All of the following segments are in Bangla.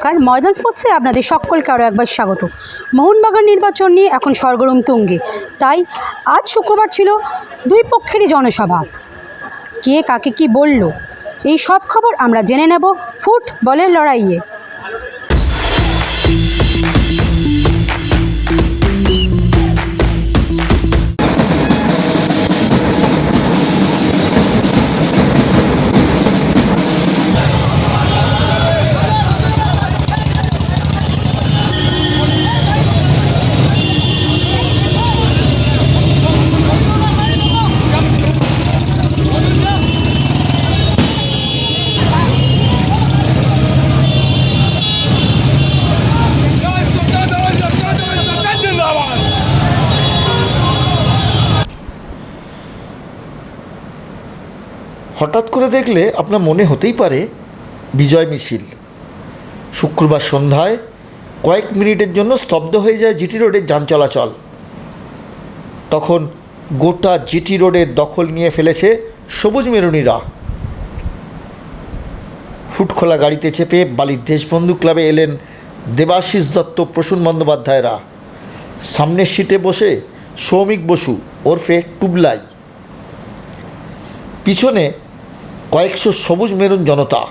নমস্কার, ময়দান স্পোর্টসে আপনাদের সকলকে আরও একবার স্বাগত। মোহনবাগান নির্বাচন নিয়ে এখন সরগরম তুঙ্গে, তাই আজ শুক্রবার ছিল দুই পক্ষেরই জনসভা। কে কাকে কি বলল, এই সব খবর আমরা জেনে নেব ফুটবলের লড়াইয়ে। হঠাৎ করে দেখলে আপনার মনে হতেই পারে বিজয় মিছিল। শুক্রবার সন্ধ্যায় কয়েক মিনিটের জন্য স্তব্ধ হয়ে যায় জিটি রোডের যান চলাচল। তখন গোটা জিটি রোডের দখল নিয়ে ফেলেছে সবুজ মেরুনিরা। ফুটখোলা গাড়িতে চেপে বালির দেশবন্ধু ক্লাবে এলেন দেবাশিস দত্ত, প্রসূন বন্দ্যোপাধ্যায়রা। সামনের সিটে বসে সৌমিক বসু ওরফে টুবলাই, পিছনে কয়েকশো সবুজ মেরুন জনতা।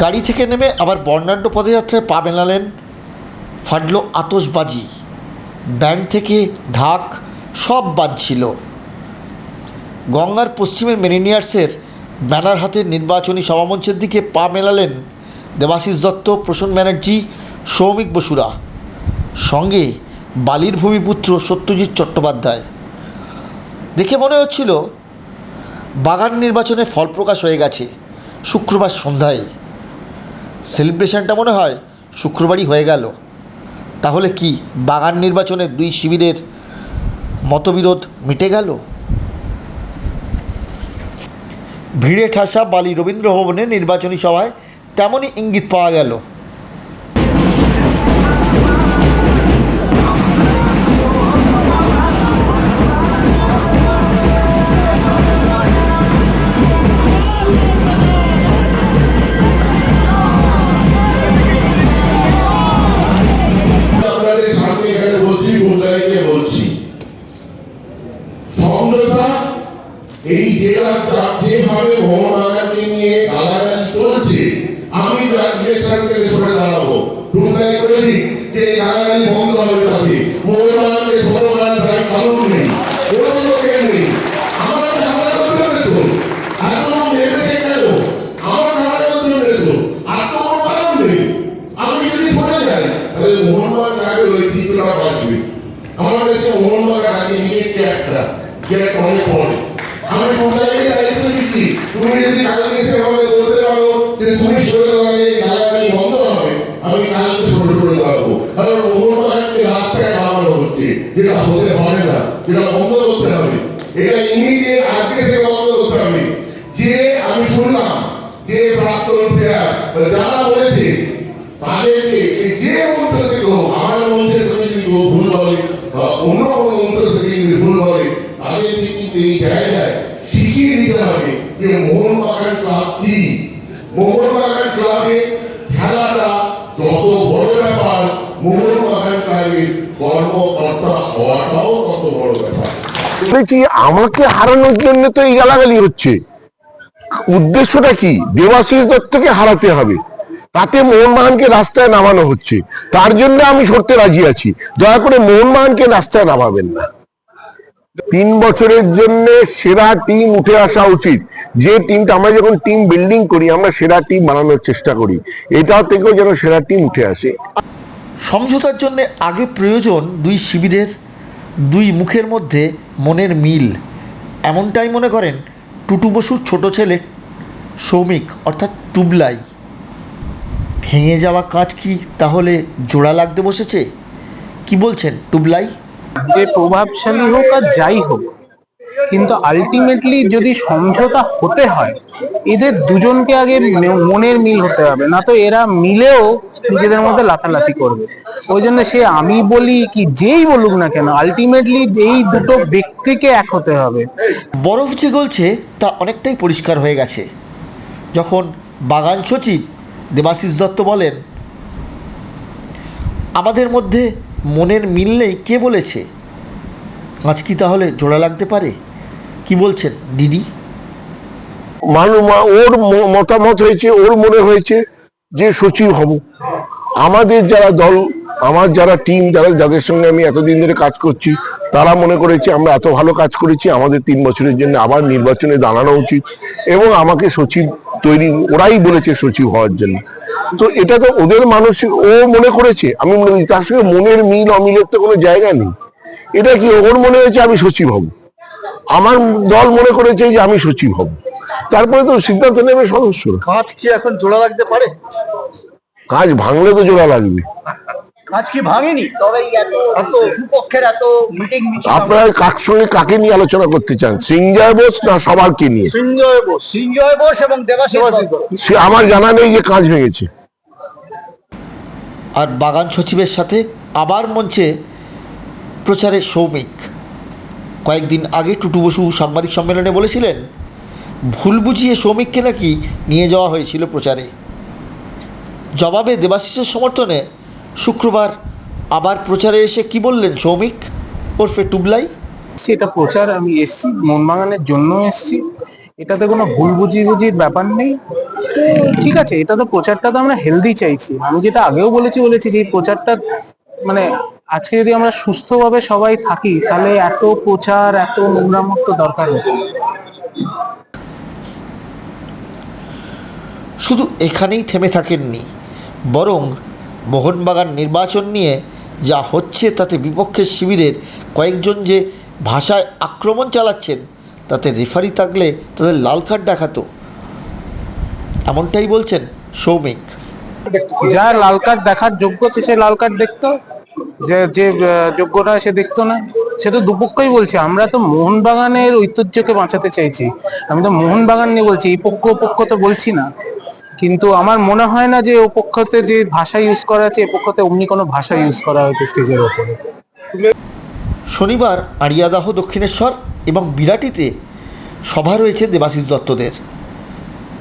গাড়ি থেকে নেমে আবার বর্ণাঢ্য পদযাত্রায় পা মেলালেন। ফাটল আতশবাজি, ব্যান্ড থেকে ঢাক সব বাজছিল। গঙ্গার পশ্চিমের মেরিনিয়ার্সের ব্যানার হাতে নির্বাচনী সভামঞ্চের দিকে পা মেলালেন দেবাশিস দত্ত, প্রসূন ব্যানার্জি, সৌমিক বসুরা, সঙ্গে বালির ভূমিপুত্র সত্যজিৎ চট্টোপাধ্যায়। দেখে মনে হচ্ছিল বাগান নির্বাচনে ফল প্রকাশ হয়ে গেছে শুক্রবার সন্ধ্যায়। সেলিব্রেশনটা মনে হয় শুক্রবারই হয়ে গেল। তাহলে কি বাগান নির্বাচনের দুই শিবিরের মতবিরোধ মিটে গেল? ভিড়ে ঠাসা বালি রবীন্দ্র ভবনে নির্বাচনী সভায় তেমনই ইঙ্গিত পাওয়া গেল। এই যেভাবে মোহনবাগানকে নিয়ে গালাগালি চলছে, আমি ডিরেকশন থেকে সরে দাঁড়াবো। টুকটাই করে দিই যে গালাগালি বন্ধ হবে, তাতে মোহনবাগানকে ছোট করার তাই কারণ নেই, কোনো লোকের নেই। আমার ঝামেলা করতে হবে তো, এখন মেরেছে কেন? আমার ঝামেলা করতে হবে তো, আর তো কোনো কারণ নেই। আমি যদি সরে যাই তাহলে মোহনবাগান আগে ঐতিহ্যটা বাঁচবে। আমার কাছে মোহনবাগান আগে মিনিটকে একটা যেটা অনেক পড়ে। আমি কোথায় দায়িত্ব দিচ্ছি, তুমি যদি কালকে সেভাবে বলতে পারো যে তুমি সরে দাঁড়ালে গালাগালি বন্ধ হবে, আমি কালকে সরে দাঁড়াবো। কারণ মোহনবাগানকে রাস্তায় নামানো হচ্ছে, যেটা হতে পারে না, যেটা বন্ধ করতে হবে। এটা ইমিডিয়েট আজকে থেকে বন্ধ করতে হবে। যে আমি শুনলাম যে প্রাক্তন প্লেয়ার যারা বলেছে তাদেরকে যে মন্ত্র থেকে হোক, আমার মন্ত্রে থেকে যদি ভুল বলে বা অন্য কোনো মন্ত্র থেকে যদি ভুল বলে, তাদেরকে কিন্তু এই জায়গায় শিখিয়ে দিতে হবে যে মোহনবাগান ক্লাব কি। মোহনবাগান ক্লাবে খেলাটা যত বড় ব্যাপার, মোহনবাগান ক্লাবের কর্মকর্তা হওয়াটাও তত বড় ব্যাপার। আমাকে হারানোর জন্য তো এই গালাগালি হচ্ছে। উদ্দেশ্যটা কি? দেবাশিস দত্তকে হারাতে হবে, তাতে মোহনবাগানকে রাস্তায় নামানো হচ্ছে। তার জন্য আমি সরতে রাজি আছি। দয়া করে মোহনবাগানকে রাস্তায় নামাবেন না। 3 বছরের জন্য সেরা টিম উঠে আসা উচিত। যে টিমটা আমরা যখন টিম বিল্ডিং করি, আমরা সেরা টিম বানানোর চেষ্টা করি, এটাও থেকেও যেন সেরা টিম উঠে আসে। সমঝোতার জন্য আগে প্রয়োজন দুই শিবিরের দুই মুখের মধ্যে মনের মিল। এমনটাই মনে করেন টুটু বসুর ছোট ছেলে সৌমিক অর্থাৎ টুবলাই। ভেঙে যাওয়া কাজ কি তাহলে জোড়া লাগতে বসেছে? কি বলছেন টুবলাই? যে প্রভাবশালী হোক আর যাই হোক, কিন্তু আলটিমেটলি যদি সমঝোতা হতে হয় এদের দুজনকে আগে মনের মিল হতে হবে, না তো এরা মিলেও নিজেদের মধ্যে লাথালাথি করবে। ওই জন্য সে আমি বলি কি যেই বলুক না কেন, আলটিমেটলি এই দুটো ব্যক্তিকে এক হতে হবে। বরফ যে গলছে তা অনেকটাই পরিষ্কার হয়ে গেছে যখন বাগান সচিব দেবাশিস দত্ত বলেন, আমাদের মধ্যে মনের মিল নেই কে বলেছে? আজ কি তাহলে জোড়া লাগতে পারে? কি বলছেন ডিডি? ওর মতামত হয়েছে, ওর মনে হয়েছে যে সচিব হব। আমাদের যারা দল, আমার যারা টিম, যাদের সঙ্গে আমি এতদিন ধরে কাজ করছি, তারা মনে করেছে আমরা এত ভালো কাজ করেছি, আমাদের 3 বছরের জন্য আবার নির্বাচনে দাঁড়ানো উচিত এবং আমাকে সচিব তৈরি, ওরাই বলেছে সচিব হওয়ার জন্য। তো এটা তো ওদের মানসিক, ও মনে করেছে, আমি মনে করি তার সঙ্গে মনের মিল অমিলের তো কোনো জায়গা নেই। এটা কি ওর মনে হয়েছে আমি সচিব হব, আমার দল মনে করেছে যে আমি সচিব হব, তারপরে তো সিদ্ধান্ত নেবে সদস্যরা। কাজ কি এখন জোড়া লাগতে পারে? কাজ ভাঙলে তো জোড়া লাগবে। কাজ কি ভাঙেনি? তবে এত দুপক্ষের এত মিটিং আপনারা কার সঙ্গে কাকে নিয়ে আলোচনা করতে চান, সিঞ্জয় বোস না সবারকে নিয়ে? সিঞ্জয় বোস এবং দেবাশিস দত্ত। সে আমার জানা নেই যে কাজ ভেঙেছে। আর বাগান সচিবের সাথে আবার মঞ্চে প্রচারে সৌমিক। কয়েকদিন আগে টুটু বসু সাংবাদিক সম্মেলনে বলেছিলেন ভুল বুঝিয়ে সৌমিককে নাকি নিয়ে যাওয়া হয়েছিল প্রচারে। জবাবে দেবাশিসের সমর্থনে শুক্রবার আবার প্রচারে এসে কি বললেন সৌমিক ওরফে টুবলাই? এটা প্রচার, আমি এসছি মোহনবাগানের জন্য এসছি, এটাতে কোনো ভুল বুঝির ব্যাপার নেই। তো ঠিক আছে, এটা তো প্রচারটা তো আমরা হেলদি চাইছি। আমি যেটা আগেও বলেছি যে এই প্রচারটা মানে আজকে যদি আমরা সুস্থভাবে সবাই থাকি তাহলে এত প্রচার, এত নোংরামুক্ত দরকার হতো। শুধু এখানেই থেমে থাকেননি, বরং মোহনবাগান নির্বাচন নিয়ে যা হচ্ছে তাতে বিপক্ষের শিবিরের কয়েকজন যে ভাষায় আক্রমণ চালাচ্ছেন তাতে রেফারি থাকলে তাদের লাল কার্ড দেখাতো, এমনটাই বলছেন সৌমিক। যার লাল কার্ড দেখার যোগ্য সে লাল কার্ড দেখতো, যে যোগ্য নয় সে দেখতো না। সে তো দুপক্ষই বলছে, আমরা তো মোহনবাগানের ঐতিহ্যকে বাঁচাতে চাইছি। আমি তো মোহনবাগান নিয়ে বলছি, এই পক্ষ ও পক্ষ তো বলছি না। কিন্তু আমার মনে হয় না যে ও পক্ষতে যে ভাষা ইউজ করা আছে এ পক্ষতে অমনি কোনো ভাষা ইউজ করা হয়েছে স্টেজের ওপরে। শনিবার আড়িয়াদাহ দক্ষিণেশ্বর এবং বিরাটিতে সভা রয়েছে দেবাশিস দত্তদের।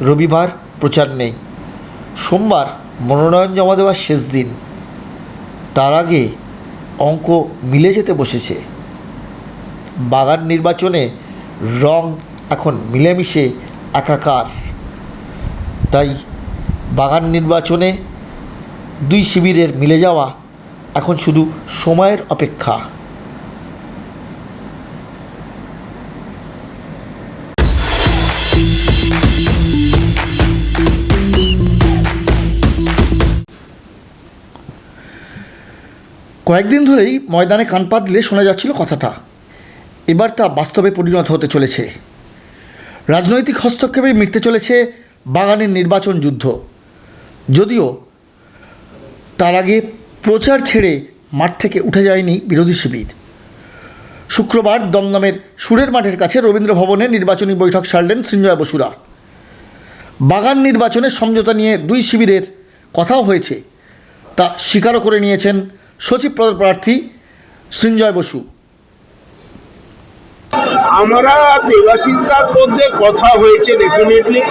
রবিবার প্রচার নেই, সোমবার মনোনয়ন জমা দেওয়ার শেষ দিন। তার আগে অঙ্ক মিলে যেতে বসেছে। বাগান নির্বাচনে রং এখন মিলেমিশে একাকার। তাই বাগান নির্বাচনে দুই শিবিরের মিলে যাওয়া এখন শুধু সময়ের অপেক্ষা। কয়েকদিন ধরেই ময়দানে কান পাতলে শোনা যাচ্ছিল কথাটা, এবার তা বাস্তবে পরিণত হতে চলেছে। রাজনৈতিক হস্তক্ষেপে মিটতে চলেছে বাগানের নির্বাচন যুদ্ধ। যদিও তার আগে প্রচার ছেড়ে মাঠ থেকে উঠে যায়নি বিরোধী শিবির। শুক্রবার দমদমের সুরের মাঠের কাছে রবীন্দ্র ভবনে নির্বাচনী বৈঠক সারলেন সঞ্জয় বসুরা। বাগান নির্বাচনে সমঝোতা নিয়ে দুই শিবিরের কথাও হয়েছে, তা স্বীকারও করে নিয়েছেন সচিব পদপ্রার্থী সঞ্জয় বসু। আমরা দেবাশিসদার মধ্যে কথা হয়েছে ডেফিনেটলি,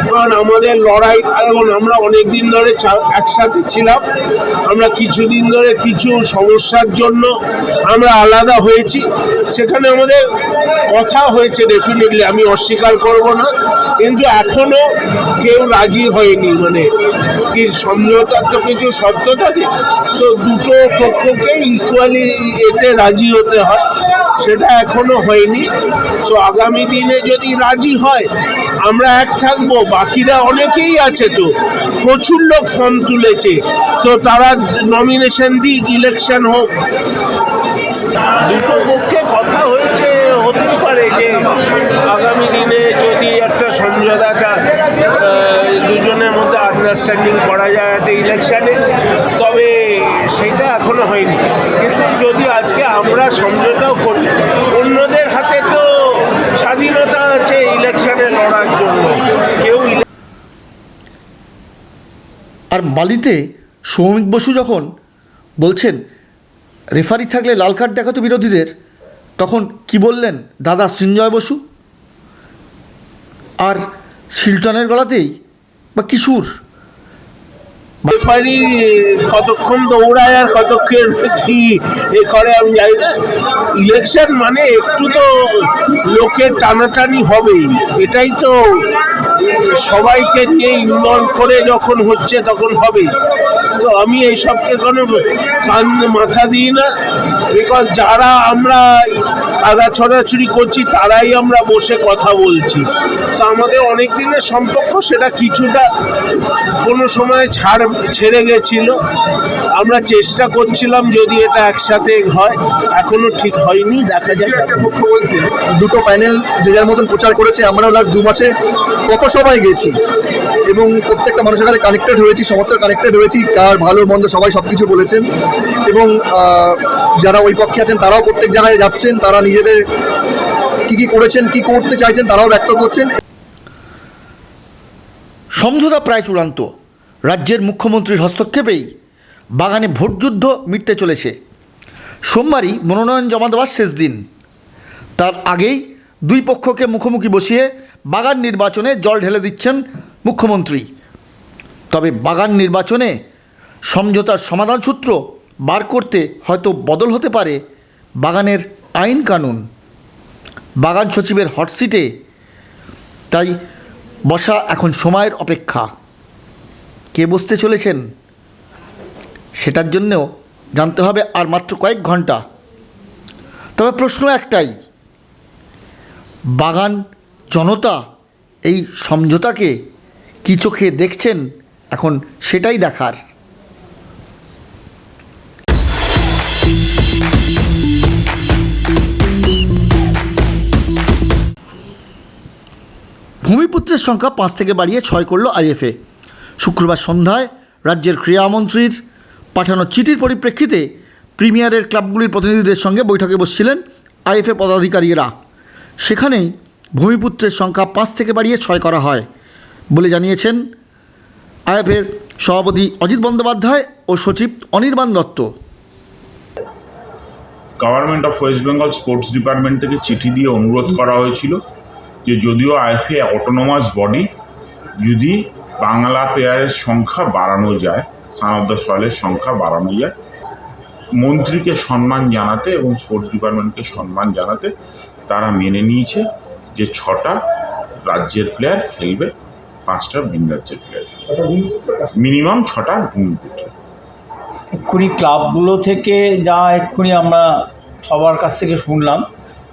কারণ আমাদের লড়াই, এবং আমরা অনেকদিন ধরে একসাথে ছিলাম। আমরা কিছুদিন ধরে কিছু সমস্যার জন্য আমরা আলাদা হয়েছি, সেখানে আমাদের কথা হয়েছে ডেফিনেটলি, আমি অস্বীকার করব না। কিন্তু এখনো কেউ রাজি হয়নি, মানে কি সমঝোতার তো কিছু শর্ত থাকে, তো দুটো পক্ষকে ইকুয়ালি এতে রাজি হতে হয়, সেটা এখনো হয়নি। সো আগামী দিনে যদি রাজি হয় আমরা এক থাকবো, বাকিরা অনেকেই আছে, তো প্রচুর লোক ফর্ম তুলেছে, সো তারা নমিনেশন দিক, ইলেকশন হোক। দুটো পক্ষে কথা হয়েছে, হতেই পারে যে আগামী দিনে যদি একটা সমঝোতাটা দুজনের মধ্যে আন্ডারস্ট্যান্ডিং করা যায় একটা ইলেকশানে, তবে সেটা এখনো হয়নি। কিন্তু যদি আজকে আমরা সমঝোতাও করি, অন্যদের হাতে তো বালিতে সৌমিক বসু যখন বলছেন রেফারি থাকলে লাল কার্ড দেখাতো বিরোধীদের, তখন কি বললেন দাদা সৃঞ্জয় বসু? আর শিলটনের গলাতেই বা কিশোর রেফারি কতক্ষণ দৌড়ায় আর কতক্ষণ কি এ করে আমি জানি না। ইলেকশন মানে একটু তো লোকের টানাটানি হবেই, এটাই তো সবাইকে নিয়ে ইনভলভ করে যখন হচ্ছে তখন হবেই। তো আমি এইসবকে কোনো কান মাথা দিই না, বিকজ যারা আমরা কাদা ছড়াছড়ি করছি তারাই আমরা বসে কথা বলছি। তো আমাদের অনেক দিনের সম্পর্ক, সেটা কিছুটা কোনো সময় ছেড়ে গেছিল। আমরা চেষ্টা করছিলাম যদি এটা একসাথে হয়, এখনো ঠিক হয়নি, দেখা যাক। একটা পক্ষ বলছে দুটো প্যানেল যে যার মতন প্রচার করেছে, আমরা লাস্ট 2 মাসে কত সবাই গেছি এবং প্রত্যেকটা মানুষের কাছে কানেক্টেড হয়েছি, সমর্থক কানেক্টেড হয়েছি, কার ভালো মন্দ সবাই সব কিছু বলেছেন এবং যারা ওই পক্ষে আছেন তারাও প্রত্যেক জায়গায় যাচ্ছেন, তারা নিজেদের কি করেছেন, কি করতে চাইছেন তারাও ব্যক্ত করছেন। সমঝোতা প্রায় চূড়ান্ত। রাজ্যের মুখ্যমন্ত্রীর হস্তক্ষেপেই বাগানে ভোটযুদ্ধ মিটতে চলেছে। সোমবারই মনোনয়ন জমা দেওয়ার শেষ দিন, তার আগেই দুই পক্ষকে মুখোমুখি বসিয়ে বাগান নির্বাচনে জল ঢেলে দিচ্ছেন মুখ্যমন্ত্রী। তবে বাগান নির্বাচনে সমঝোতার সমাধান সূত্র বার করতে হয়তো বদল হতে পারে বাগানের আইন কানুন। বাগান সচিবের হটসিটে তাই বসা এখন সময়ের অপেক্ষা। কে বসতে চলেছেন সেটার জন্যেও জানতে হবে আর মাত্র কয়েক ঘন্টা। তবে প্রশ্ন একটাই, বাগান জনতা এই সমঝোতাকে কী চোখে দেখছেন এখন সেটাই দেখার। ভূমিপুত্রের সংখ্যা 5 থেকে বাড়িয়ে 6 করল আইএফএ। শুক্রবার সন্ধ্যায় রাজ্যের ক্রীড়ামন্ত্রীর পাঠানো চিঠির পরিপ্রেক্ষিতে প্রিমিয়ারের ক্লাবগুলির প্রতিনিধিদের সঙ্গে বৈঠকে বসছিলেন আইএফএ পদাধিকারীরা। সেখানেই ভূমিপুত্রের সংখ্যা 5 থেকে বাড়িয়ে 6 করা হয় বলে জানিয়েছেন আইএফএর সভাপতি অজিত বন্দ্যোপাধ্যায় ও সচিব Anirban Dutta. Government of West Bengal sports department থেকে চিঠি দিয়ে অনুরোধ করা হয়েছিল যে যদিও আইএফএ অটোনোমাস বডি, যদি বাংলা প্লেয়ারের সংখ্যা বাড়ানো যায়, সান অফ দ্য সয়েলের সংখ্যা বাড়ানো যায়, মন্ত্রীকে সম্মান জানাতে এবং স্পোর্টস ডিপার্টমেন্টকে সম্মান জানাতে তারা মেনে নিয়েছে যে 6টা রাজ্যের প্লেয়ার খেলবে, 5টা ভিন রাজ্যের প্লেয়ার, মিনিমাম 6টা ভূমিপুত্র। এক্ষুনি ক্লাবগুলো থেকে যা এক্ষুনি আমরা সবার কাছ থেকে শুনলাম,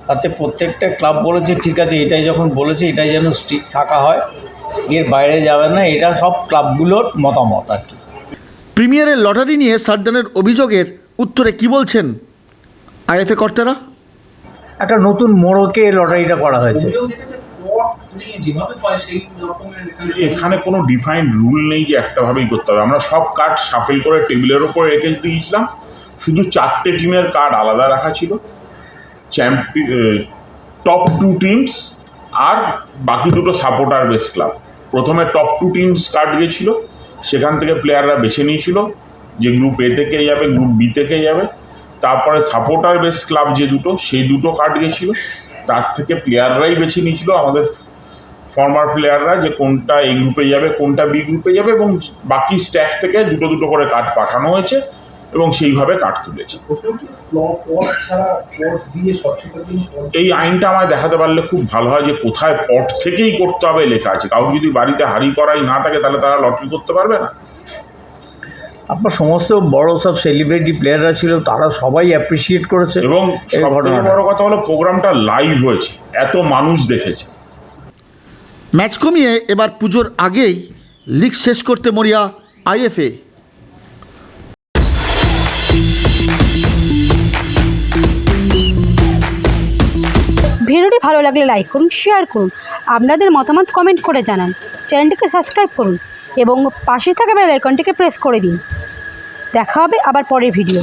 তাতে প্রত্যেকটা ক্লাব বলেছে ঠিক আছে, এটাই যখন বলেছে এটাই যেন স্ট্রিক্ট থাকা হয়, এর বাইরে যাবে না, এটা সব ক্লাবগুলোর মতামত আর কি। প্রিমিয়ারের লটারি নিয়ে সারদানের অভিযোগের উত্তরে কি বলছেন আইএফএ কর্তারা? একটা নতুন মোড়কে লটারিটা করা হয়েছে। এখানে কোনো ডিফাইন্ড রুল নেই যে একটাভাবেই করতে হবে। আমরা সব কার্ড শাফেল করে টেবিলের ওপর রেখে দিয়েছিলাম, শুধু 4টে টিমের কার্ড আলাদা রাখা ছিল, টপ 2 টিমস আর বাকি দুটো সাপোর্টার বেস ক্লাব। প্রথমে টপ 2 টিমস কার্ড গিয়েছিল, সেখান থেকে প্লেয়াররা বেছে নিয়েছিল যে গ্রুপ এ থেকে যাবে, গ্রুপ বি থেকে যাবে। তারপরে সাপোর্টার বেস ক্লাব যে দুটো, সেই দুটো কার্ড গিয়েছিল, তার থেকে প্লেয়াররাই বেছে নিয়েছিল, আমাদের ফর্মার প্লেয়াররা, যে কোনটা এই গ্রুপে যাবে, কোনটা বি গ্রুপে যাবে, এবং বাকি স্ট্যাক থেকে দুটো দুটো করে কার্ড পাঠানো হয়েছে এবং সেইভাবে কার্ড তুলেছে। এই আইনটা আমায় দেখাতে পারলে খুব ভালো হয় যে কোথায় পট থেকেই করতে হবে লেখা আছে। কারণ যদি বাড়িতে হাঁড়ি করাই না থাকে তাহলে তারা লটারি করতে পারবে না। আপনার সমস্ত বড় সব সেলিব্রিটি প্লেয়াররা ছিল, তারা সবাই অ্যাপ্রিসিয়েট করেছে এবং সবথেকে বড় কথা হলো প্রোগ্রামটা লাইভ হয়েছে, এত মানুষ দেখেছে। ম্যাচ কমিয়ে এবার পুজোর আগেই লিগ শেষ করতে মরিয়া আইএফএ। ভিডিওটি ভালো লাগলে লাইক করুন, শেয়ার করুন, আপনাদের মতামত কমেন্ট করে জানান, চ্যানেলটিকে সাবস্ক্রাইব করুন এবং পাশে থাকা বেল আইকনটিকে প্রেস করে দিন। দেখা হবে আবার পরের ভিডিও।